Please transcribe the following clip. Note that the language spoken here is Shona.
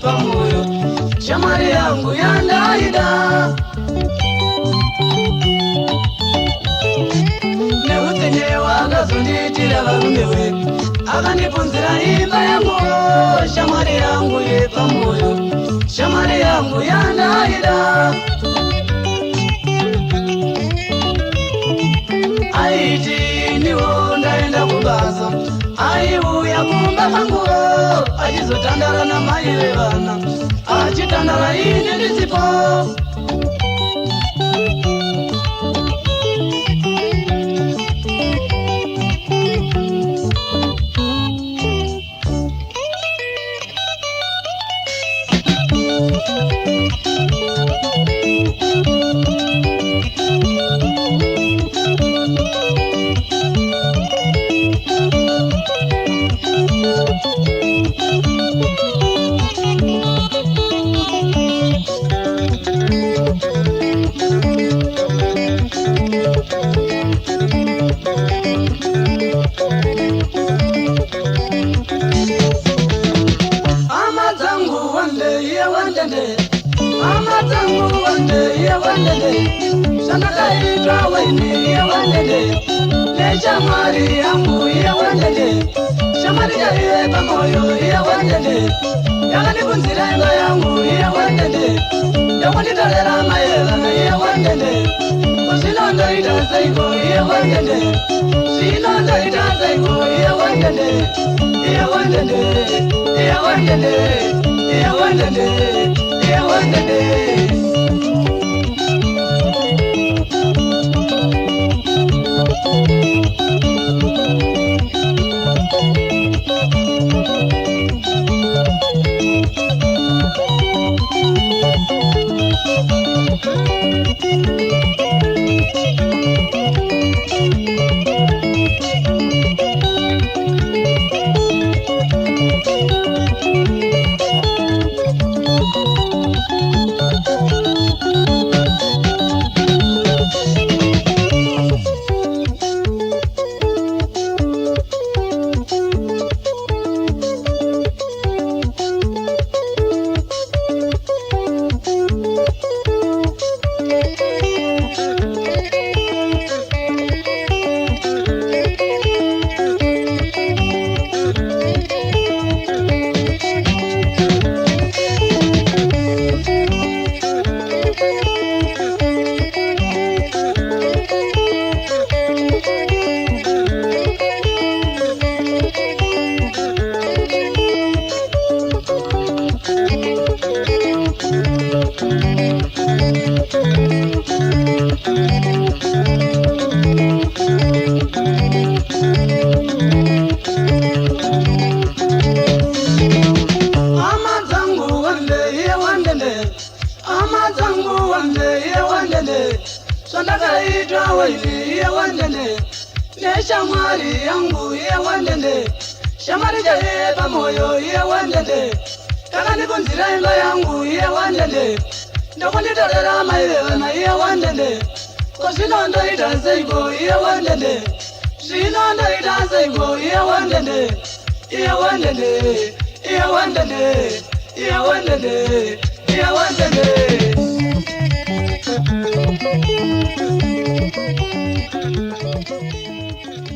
pamoyo, shamari yangu ya ndaida. Neutenye wakazonditira varumewe, akanipunzira imba yangu, shamari yangu ye pamoyo, shamari yangu ya ndaida. Aiti niwo ndaenda kubaza, aiuya kumba mangu, achizotandara na mai vevana, achitandara ini ndisipo. Sanakaitwa waini ya wandende, necha mwari yangu ya wandende, shamari ya pamoyo ya wandende, yakanipunzira imba yangu ya wandende, yakunitalera mayelana ya wandende, kusinondo itazaiko ya wandende, sinondo itazaiko ya wandende, ya wandende, ya wandende, ya wandende, ya wandende. Sanakaitwa waini ya wandende, nesha mwari yangu ya wandende, shamari jaye pamoyo ya wandende, yakanipunzira imba yangu ya wandende, ndakunitalera maivevana ya wandende, kusinondo itazaiko ya wandende, sinondo itazaiko ya wandende, ya wandende, ya wandende, ya wandende, ya wandende. Thank you.